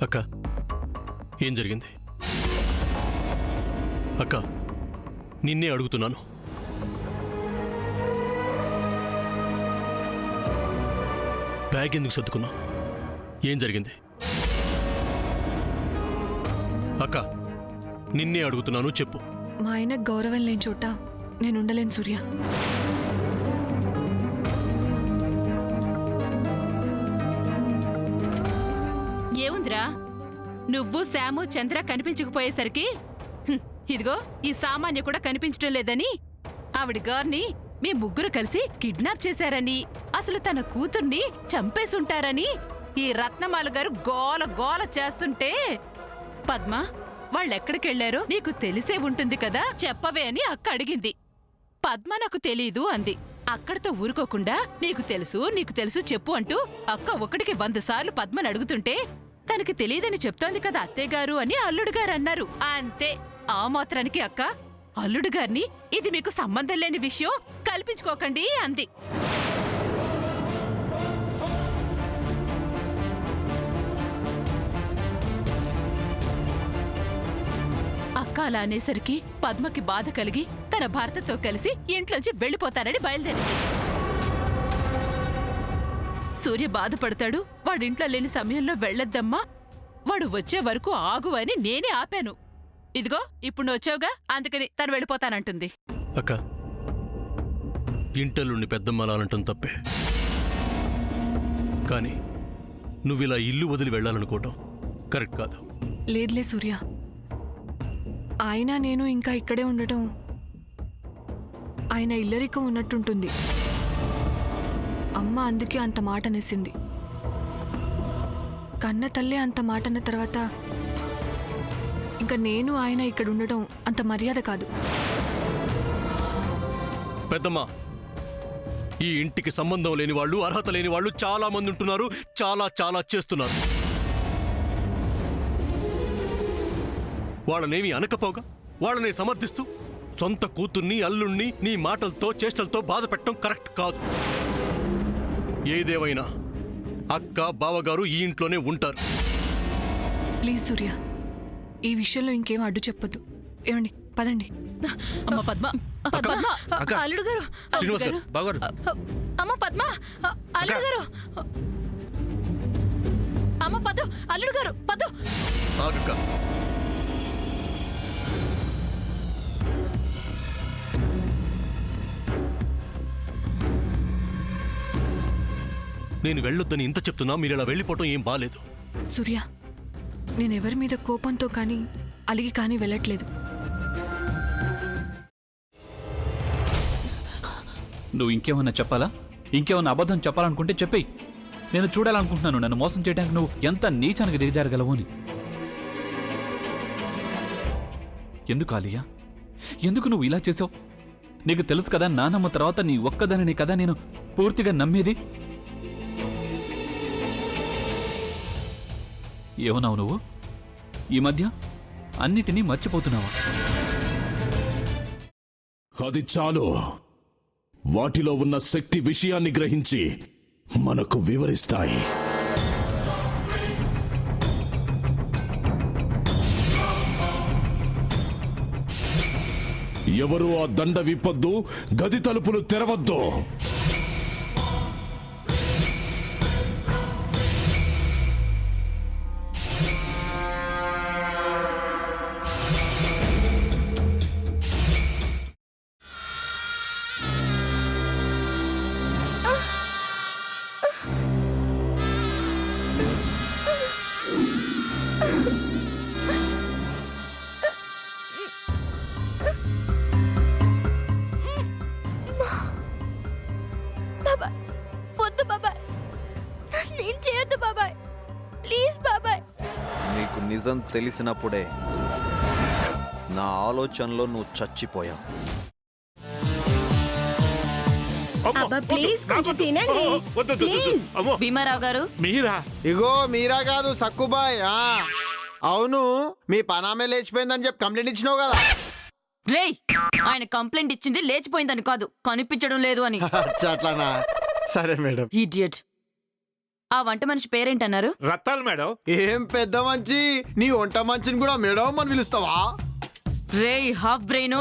అక్క ఏం జరిగింది? అక్క నిన్నే అడుగుతున్నాను. బ్యాగ్ ఎందుకు సర్దుకున్నావు? ఏం జరిగింది? అక్క నిన్నే అడుగుతున్నాను, చెప్పు. మా ఆయన గౌరవం లేని చోట నేను ఉండలేను సూర్య. ఏముందిరా, నువ్వు శాము చంద్ర కనిపించకపోయేసరికి ఇదిగో ఈ సామాన్య కూడా కనిపించడం లేదని ఆవిడ గారిని మీ ముగ్గురు కలిసి కిడ్నాప్ చేశారని, అసలు తన కూతుర్ని చంపేసుంటారని ఈ రత్నమాల గారు గోల గోల చేస్తుంటే, పద్మ వాళ్ళెక్కడికెళ్లారో నీకు తెలిసే ఉంటుంది కదా, చెప్పవే అని అక్క అడిగింది. పద్మ నాకు తెలీదు అంది. అక్కడితో ఊరుకోకుండా నీకు తెలుసు చెప్పు అంటూ అక్క ఒకటికి 100 సార్లు పద్మని అడుగుతుంటే, తనకి తెలియదని చెప్తోంది కదా అత్తయ్యగారు అని అల్లుడుగారు అన్నారు. అంతే, ఆ మాత్రానికి అక్క అల్లుడుగారిని ఇది మీకు సంబంధం లేని విషయం కల్పించుకోకండి అంది. అక్క అలా అనేసరికి పద్మకి బాధ కలిగి తన భర్తతో కలిసి ఇంట్లోంచి వెళ్లిపోతానని బయలుదేరింది. సూర్య బాధపడతాడు, వాడింట్లో లేని సమయంలో వెళ్ళొద్దమ్మా, వాడు వచ్చే వరకు ఆగు అని నేనే ఆపాను. ఇదిగో ఇప్పుడు నువ్వు వచ్చావుగా, అందుకని తను వెళ్ళిపోతానంటుంది. అక్క ఇంటలుండి పెద్దమ్మలాలంటం తప్పే, కానీ నువ్విలా ఇల్లు వదిలి వెళ్ళాలనుకోవటం కరెక్ట్ కాదు. లేదులే సూర్య, ఆయన నేను ఇంకా ఇక్కడే ఉండటం ఆయన ఇల్లరికం ఉన్నట్టుంటుంది. అమ్మ అందుకే అంత మాట అనేసింది. కన్న తల్లే అంత మాట అన్న తర్వాత ఇంకా నేను ఆయన ఇక్కడ ఉండటం అంత మర్యాద కాదు. పెద్దమ్మ, ఈ ఇంటికి సంబంధం లేని వాళ్ళు, అర్హత లేని వాళ్ళు చాలా మంది ఉంటున్నారు, చాలా చేస్తున్నారు. వాళ్ళనేమి అనకపోగా వాళ్ళని సమర్థిస్తూ సొంత కూతుర్ని అల్లుణ్ణి నీ మాటలతో చేష్టలతో బాధ పెట్టడం కరెక్ట్ కాదు. ఏదేమైనా అక్క బావగారు ఈ ఇంట్లోనే ఉంటారు. ప్లీజ్ సూర్య, ఈ విషయంలో ఇంకేం అడ్డు చెప్పొద్దు. ఏమండి పదండి. అమ్మ పద్మ, అల్లుడు గారు, అమ్మ పద్మ, అల్లుడు గారు, అమ్మ పద్దు, అల్లుడు గారు, పద్దు. నేను వెళ్ళొద్దని ఇంత చెప్తున్నా, మీరు ఇలా వెళ్ళిపోవటం ఏం బాలేదు. సూర్య, నేనెవరి మీద కోపంతో కానీ అలిగి కానీ వెళ్ళట్లేదు. నువ్వు ఇంకేమన్నా చెప్పాలా? ఇంకేమన్నా అబద్ధం చెప్పాలనుకుంటే చెప్పేయి. నేను చూడాలనుకుంటున్నాను నన్ను మోసం చేయడానికి నువ్వు ఎంత నీచానికి దిగజారగలవు అని. ఎందుకు ఆలియా, ఎందుకు నువ్వు ఇలా చేసావు? నీకు తెలుసు కదా, నానమ్మ తర్వాత నీ ఒక్కదానిని కదా నేను పూర్తిగా నమ్మేది. ఏమన్నావు నువ్వు? ఈ మధ్య అన్నిటినీ మర్చిపోతున్నావా? అది చాలు. వాటిలో ఉన్న శక్తి విషయాన్ని గ్రహించి మనకు వివరిస్తాయి. ఎవరు ఆ దండ విప్పొద్దు, గది తలుపులు తెరవద్దు. నీకు నిజం తెలిసినప్పుడే నా ఆలోచనలో నువ్వు చచ్చిపోయావు. భీమారావు గారు, ఇగో మీరా కాదు సక్కుబాయ్. అవును, మీ పనామే లేచిపోయిందని చెప్పి కంప్లైంట్ ఇచ్చినావు కదా. రేయ్, ఆయన కంప్లైంట్ ఇచ్చింది లేచిపోయిందని కాదు, కనిపించడం లేదు అని. అట్లానా? సరే మేడం. ఇడియట్. ఆ వంట మనిషి పేరేంటన్నారు? రత్తాలు మేడం. ఏం పెద్ద మంచి నీ వంట మంచిని కూడా మేడం అని పిలుస్తావా? రేయ్ హాఫ్ బ్రెయిన్,